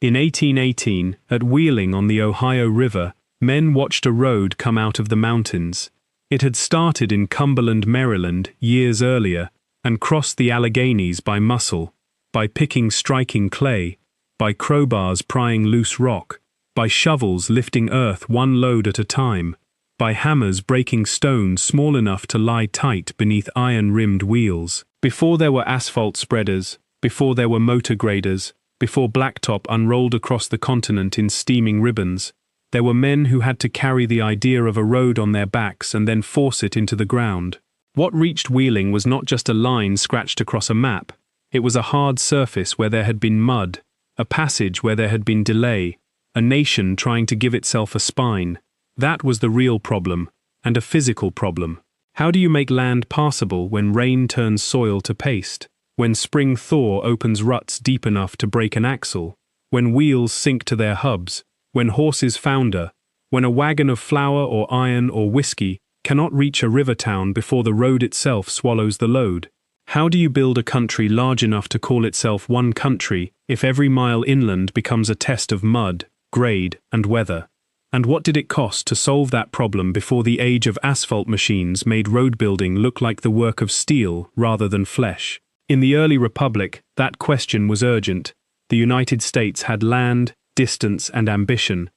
In 1818, at Wheeling on the Ohio River, men watched a road come out of the mountains. It had started in Cumberland, Maryland, years earlier, and crossed the Alleghenies by muscle, by picking striking clay, by crowbars prying loose rock, by shovels lifting earth one load at a time, by hammers breaking stones small enough to lie tight beneath iron-rimmed wheels. Before there were asphalt spreaders, before there were motor graders, before blacktop unrolled across the continent in steaming ribbons, there were men who had to carry the idea of a road on their backs and then force it into the ground. What reached Wheeling was not just a line scratched across a map. It was a hard surface where there had been mud, a passage where there had been delay, a nation trying to give itself a spine. That was the real problem, and a physical problem. How do you make land passable when rain turns soil to paste? When spring thaw opens ruts deep enough to break an axle? When wheels sink to their hubs? When horses founder? When a wagon of flour or iron or whiskey cannot reach a river town before the road itself swallows the load? How do you build a country large enough to call itself one country if every mile inland becomes a test of mud, grade, and weather? And what did it cost to solve that problem before the age of asphalt machines made road building look like the work of steel rather than flesh? In the early republic, that question was urgent. The United States had land, distance, and ambition.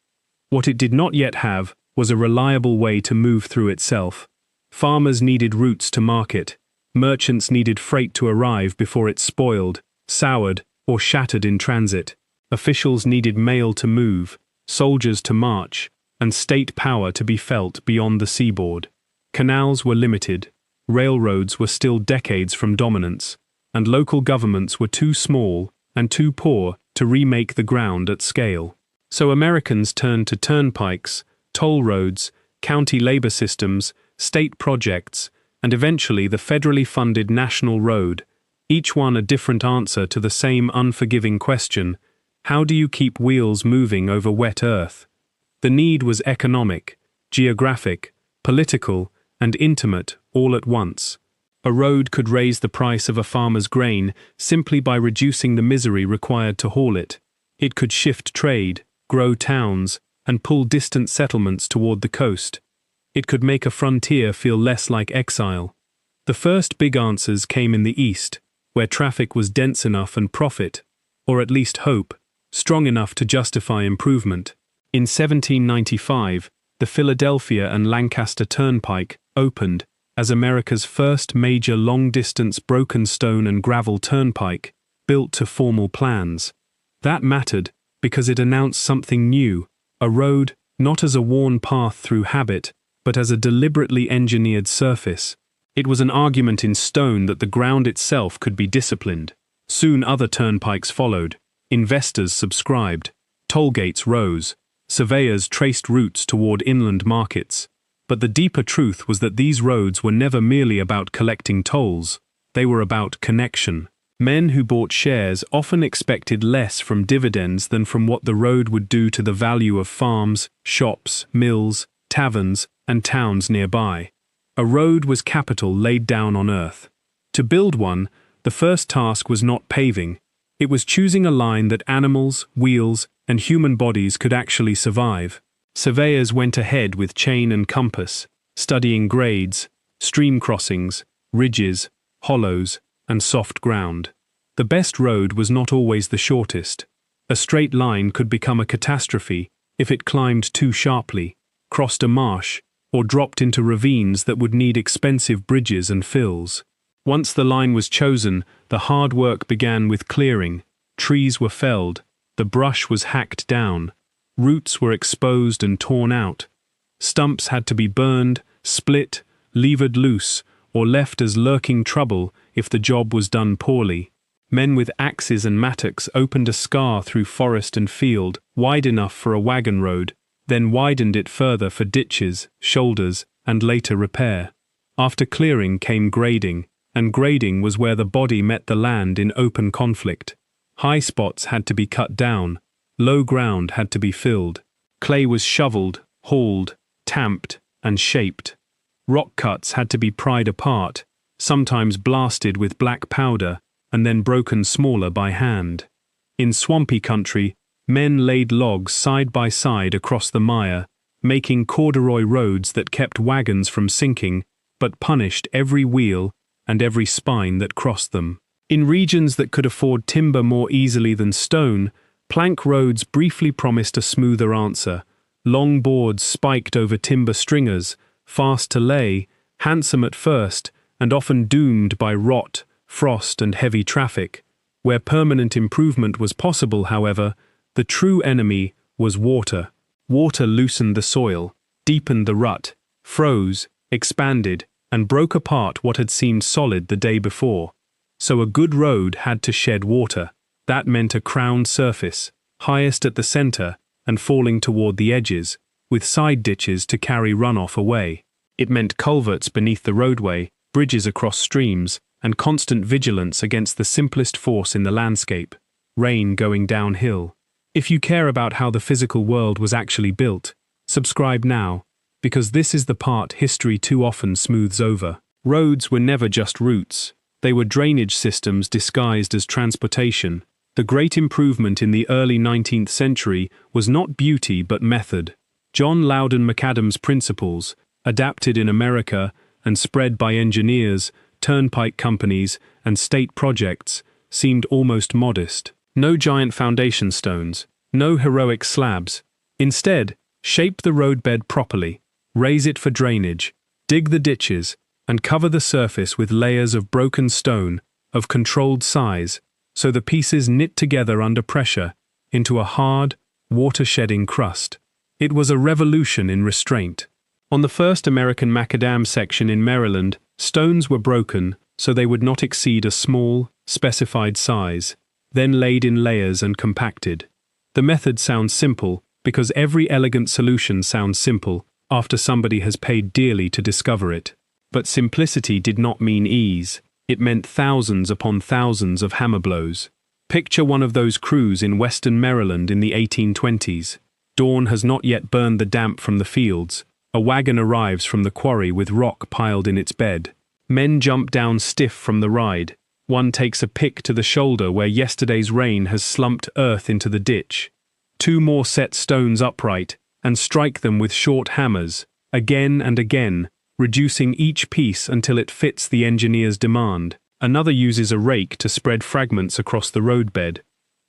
What it did not yet have was a reliable way to move through itself. Farmers needed routes to market. Merchants needed freight to arrive before it spoiled, soured, or shattered in transit. Officials needed mail to move, soldiers to march, and state power to be felt beyond the seaboard. Canals were limited, railroads were still decades from dominance, and local governments were too small and too poor to remake the ground at scale. So Americans turned to turnpikes, toll roads, county labor systems, state projects, and eventually the federally funded national road, each one a different answer to the same unforgiving question: how do you keep wheels moving over wet earth? The need was economic, geographic, political, and intimate all at once. A road could raise the price of a farmer's grain simply by reducing the misery required to haul it. It could shift trade, grow towns, and pull distant settlements toward the coast. It could make a frontier feel less like exile. The first big answers came in the East, where traffic was dense enough and profit, or at least hope, strong enough to justify improvement. In 1795, the Philadelphia and Lancaster Turnpike opened as America's first major long-distance broken stone and gravel turnpike, built to formal plans. That mattered because it announced something new, a road not as a worn path through habit, but as a deliberately engineered surface. It was an argument in stone that the ground itself could be disciplined. Soon other turnpikes followed. Investors subscribed. Toll gates rose. Surveyors traced routes toward inland markets. But the deeper truth was that these roads were never merely about collecting tolls. They were about connection. Men who bought shares often expected less from dividends than from what the road would do to the value of farms, shops, mills, taverns, and towns nearby. A road was capital laid down on earth. To build one, the first task was not paving. It was choosing a line that animals, wheels, and human bodies could actually survive. Surveyors went ahead with chain and compass, studying grades, stream crossings, ridges, hollows, and soft ground. The best road was not always the shortest. A straight line could become a catastrophe if it climbed too sharply, crossed a marsh, or dropped into ravines that would need expensive bridges and fills. Once the line was chosen, the hard work began with clearing. Trees were felled, the brush was hacked down, roots were exposed and torn out. Stumps had to be burned, split, levered loose, or left as lurking trouble if the job was done poorly. Men with axes and mattocks opened a scar through forest and field, wide enough for a wagon road, then widened it further for ditches, shoulders, and later repair. After clearing came grading, and grading was where the body met the land in open conflict. High spots had to be cut down, low ground had to be filled. Clay was shoveled, hauled, tamped, and shaped. Rock cuts had to be pried apart, sometimes blasted with black powder, and then broken smaller by hand. In swampy country, Men laid logs side by side across the mire, making corduroy roads that kept wagons from sinking, but punished every wheel and every spine that crossed them. In regions that could afford timber more easily than stone, plank roads briefly promised a smoother answer. Long boards spiked over timber stringers, fast to lay, handsome at first, and often doomed by rot, frost, and heavy traffic. Where permanent improvement was possible, however, the true enemy was water. Water loosened the soil, deepened the rut, froze, expanded, and broke apart what had seemed solid the day before. So a good road had to shed water. That meant a crowned surface, highest at the center and falling toward the edges, with side ditches to carry runoff away. It meant culverts beneath the roadway, bridges across streams, and constant vigilance against the simplest force in the landscape, rain going downhill. If you care about how the physical world was actually built, subscribe now, because this is the part history too often smooths over. Roads were never just routes. They were drainage systems disguised as transportation. The great improvement in the early 19th century was not beauty but method. John Loudon McAdams' principles, adapted in America and spread by engineers, turnpike companies, and state projects, seemed almost modest. No giant foundation stones, no heroic slabs. Instead, shape the roadbed properly, raise it for drainage, dig the ditches, and cover the surface with layers of broken stone of controlled size, so the pieces knit together under pressure into a hard, water-shedding crust. It was a revolution in restraint. On the first American macadam section in Maryland, stones were broken so they would not exceed a small, specified size, then laid in layers and compacted. The method sounds simple because every elegant solution sounds simple after somebody has paid dearly to discover it. But simplicity did not mean ease. It meant thousands upon thousands of hammer blows. Picture one of those crews in western Maryland in the 1820s. Dawn has not yet burned the damp from the fields. A wagon arrives from the quarry with rock piled in its bed. Men jump down stiff from the ride. One takes a pick to the shoulder where yesterday's rain has slumped earth into the ditch. Two more set stones upright and strike them with short hammers, again and again, reducing each piece until it fits the engineer's demand. Another uses a rake to spread fragments across the roadbed.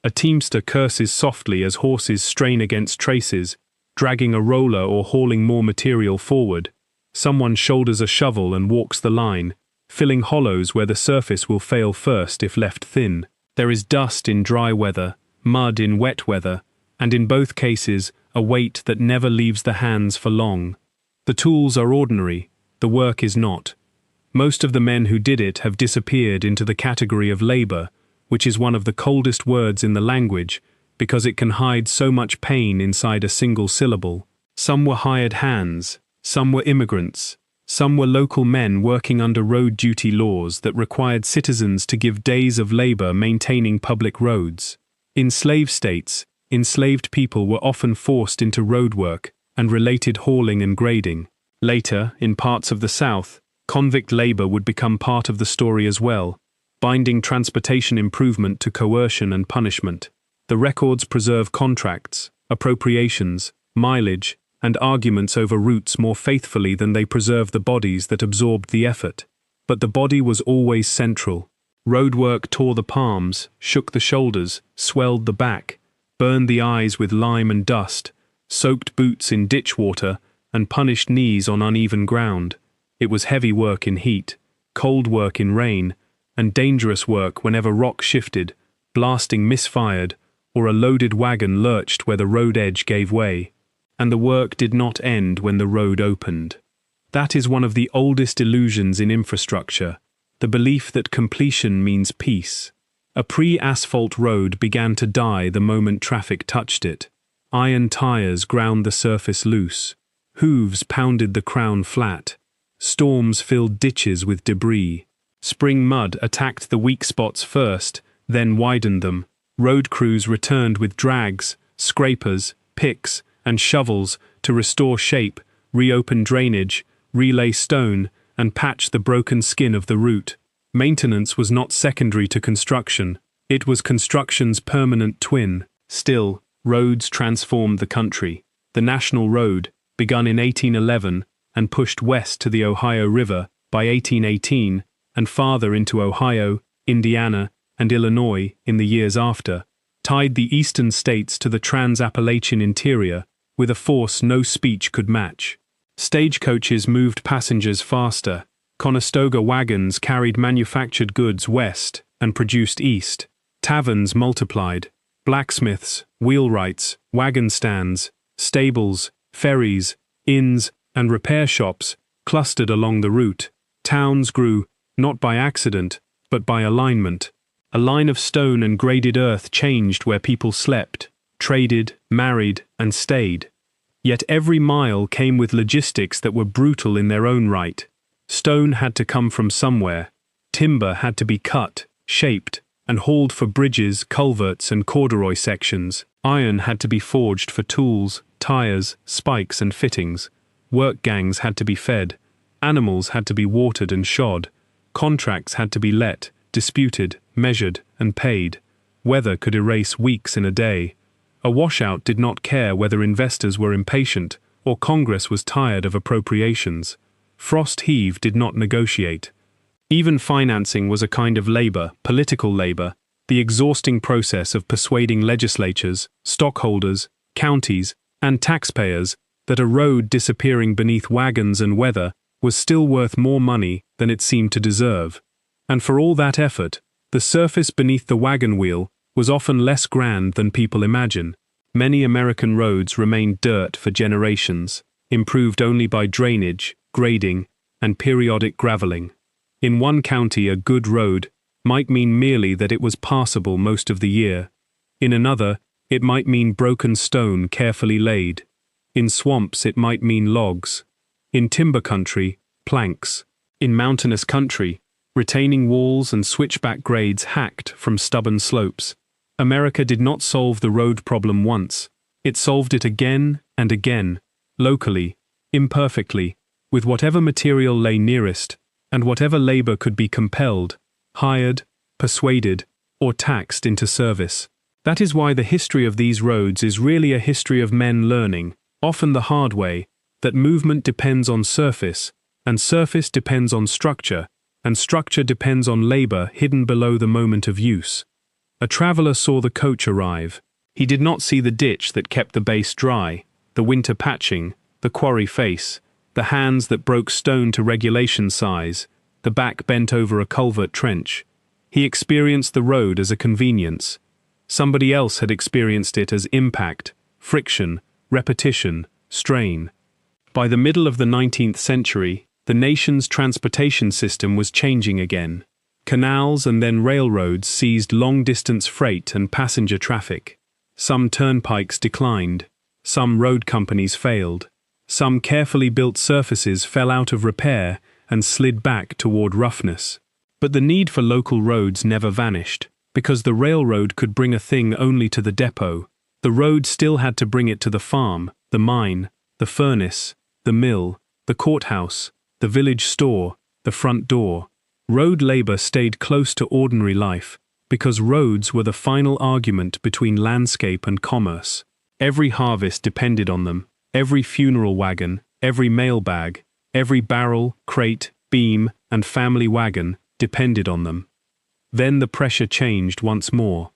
A teamster curses softly as horses strain against traces, dragging a roller or hauling more material forward. Someone shoulders a shovel and walks the line, filling hollows where the surface will fail first if left thin. There is dust in dry weather, mud in wet weather, and in both cases, a weight that never leaves the hands for long. The tools are ordinary, the work is not. Most of the men who did it have disappeared into the category of labor, which is one of the coldest words in the language, because it can hide so much pain inside a single syllable. Some were hired hands, some were immigrants, some were local men working under road duty laws that required citizens to give days of labor maintaining public roads. In slave states, enslaved people were often forced into road work and related hauling and grading. Later, in parts of the South, convict labor would become part of the story as well, binding transportation improvement to coercion and punishment. The records preserve contracts, appropriations, mileage, and arguments over routes more faithfully than they preserve the bodies that absorbed the effort. But the body was always central. Roadwork tore the palms, shook the shoulders, swelled the back, burned the eyes with lime and dust, soaked boots in ditch water, and punished knees on uneven ground. It was heavy work in heat, cold work in rain, and dangerous work whenever rock shifted, blasting misfired, or a loaded wagon lurched where the road edge gave way. And the work did not end when the road opened. That is one of the oldest illusions in infrastructure, the belief that completion means peace. A pre-asphalt road began to die the moment traffic touched it. Iron tires ground the surface loose. Hooves pounded the crown flat. Storms filled ditches with debris. Spring mud attacked the weak spots first, then widened them. Road crews returned with drags, scrapers, picks, and shovels to restore shape, reopen drainage, relay stone, and patch the broken skin of the route. Maintenance was not secondary to construction. It was construction's permanent twin. Still, roads transformed the country. The National Road, begun in 1811 and pushed west to the Ohio River by 1818 and farther into Ohio, Indiana, and Illinois in the years after, tied the eastern states to the trans-Appalachian interior with a force no speech could match. Stagecoaches moved passengers faster. Conestoga wagons carried manufactured goods west and produced east. Taverns multiplied. Blacksmiths, wheelwrights, wagon stands, stables, ferries, inns, and repair shops clustered along the route. Towns grew, not by accident, but by alignment. A line of stone and graded earth changed where people slept, traded, married, and stayed. Yet every mile came with logistics that were brutal in their own right. Stone had to come from somewhere. Timber had to be cut, shaped, and hauled for bridges, culverts, and corduroy sections. Iron had to be forged for tools, tires, spikes, and fittings. Work gangs had to be fed. Animals had to be watered and shod. Contracts had to be let, disputed, measured, and paid. Weather could erase weeks in a day. A washout did not care whether investors were impatient or Congress was tired of appropriations. Frost heave did not negotiate. Even financing was a kind of labor, political labor, the exhausting process of persuading legislatures, stockholders, counties, and taxpayers that a road disappearing beneath wagons and weather was still worth more money than it seemed to deserve. And for all that effort, the surface beneath the wagon wheel was often less grand than people imagine. Many American roads remained dirt for generations, improved only by drainage, grading, and periodic graveling. In one county, a good road might mean merely that it was passable most of the year. In another, it might mean broken stone carefully laid. In swamps, it might mean logs. In timber country, planks. In mountainous country, retaining walls and switchback grades hacked from stubborn slopes. America did not solve the road problem once. It solved it again and again, locally, imperfectly, with whatever material lay nearest, and whatever labor could be compelled, hired, persuaded, or taxed into service. That is why the history of these roads is really a history of men learning, often the hard way, that movement depends on surface, and surface depends on structure, and structure depends on labor hidden below the moment of use. A traveler saw the coach arrive. He did not see the ditch that kept the base dry, the winter patching, the quarry face, the hands that broke stone to regulation size, the back bent over a culvert trench. He experienced the road as a convenience. Somebody else had experienced it as impact, friction, repetition, strain. By the middle of the 19th century, the nation's transportation system was changing again. Canals and then railroads seized long-distance freight and passenger traffic. Some turnpikes declined. Some road companies failed. Some carefully built surfaces fell out of repair and slid back toward roughness. But the need for local roads never vanished, because the railroad could bring a thing only to the depot. The road still had to bring it to the farm, the mine, the furnace, the mill, the courthouse, the village store, the front door. Road labor stayed close to ordinary life, because roads were the final argument between landscape and commerce. Every harvest depended on them. Every funeral wagon, every mailbag, every barrel, crate, beam, and family wagon depended on them. Then the pressure changed once more.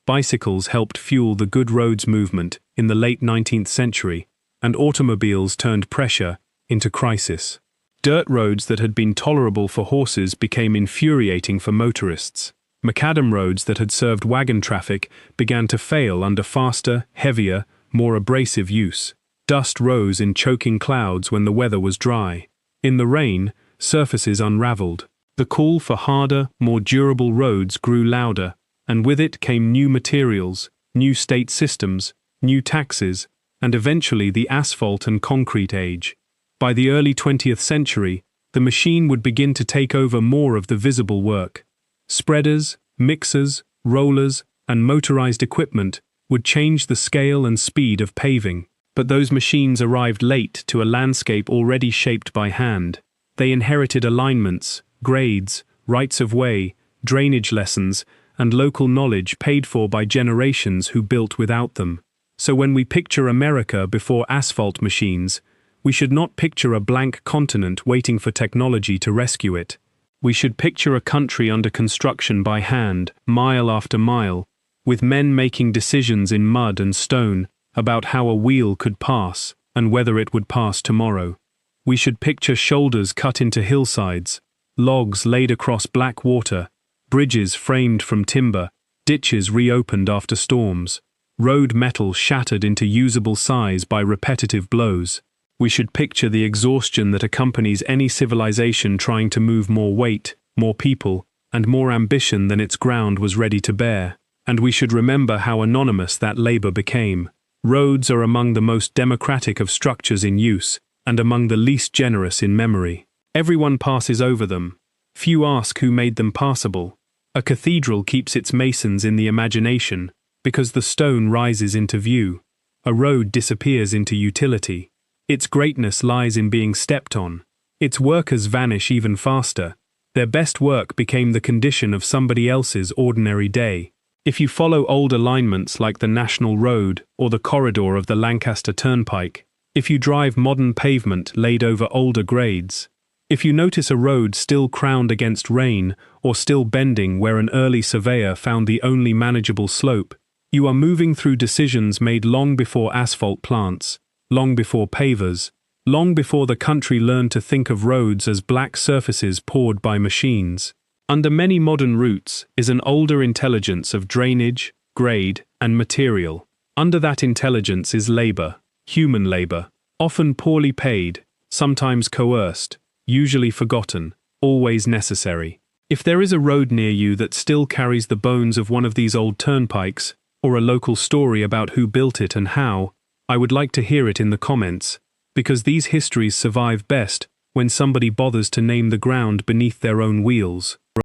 Bicycles helped fuel the good roads movement in the late 19th century, and automobiles turned pressure into crisis. Dirt roads that had been tolerable for horses became infuriating for motorists. Macadam roads that had served wagon traffic began to fail under faster, heavier, more abrasive use. Dust rose in choking clouds when the weather was dry. In the rain, surfaces unraveled. The call for harder, more durable roads grew louder, and with it came new materials, new state systems, new taxes, and eventually the asphalt and concrete age. By the early 20th century, the machine would begin to take over more of the visible work. Spreaders, mixers, rollers, and motorized equipment would change the scale and speed of paving. But those machines arrived late to a landscape already shaped by hand. They inherited alignments, grades, rights of way, drainage lessons, and local knowledge paid for by generations who built without them. So when we picture America before asphalt machines, we should not picture a blank continent waiting for technology to rescue it. We should picture a country under construction by hand, mile after mile, with men making decisions in mud and stone about how a wheel could pass and whether it would pass tomorrow. We should picture shoulders cut into hillsides, logs laid across black water, bridges framed from timber, ditches reopened after storms, road metal shattered into usable size by repetitive blows. We should picture the exhaustion that accompanies any civilization trying to move more weight, more people, and more ambition than its ground was ready to bear. And we should remember how anonymous that labor became. Roads are among the most democratic of structures in use, and among the least generous in memory. Everyone passes over them. Few ask who made them passable. A cathedral keeps its masons in the imagination, because the stone rises into view. A road disappears into utility. Its greatness lies in being stepped on. Its workers vanish even faster. Their best work became the condition of somebody else's ordinary day. If you follow old alignments like the National Road or the corridor of the Lancaster Turnpike, if you drive modern pavement laid over older grades, if you notice a road still crowned against rain or still bending where an early surveyor found the only manageable slope, you are moving through decisions made long before asphalt plants, long before pavers, long before the country learned to think of roads as black surfaces poured by machines. Under many modern routes is an older intelligence of drainage, grade, and material. Under that intelligence is labor, human labor, often poorly paid, sometimes coerced, usually forgotten, always necessary. If there is a road near you that still carries the bones of one of these old turnpikes, or a local story about who built it and how, I would like to hear it in the comments, because these histories survive best when somebody bothers to name the ground beneath their own wheels.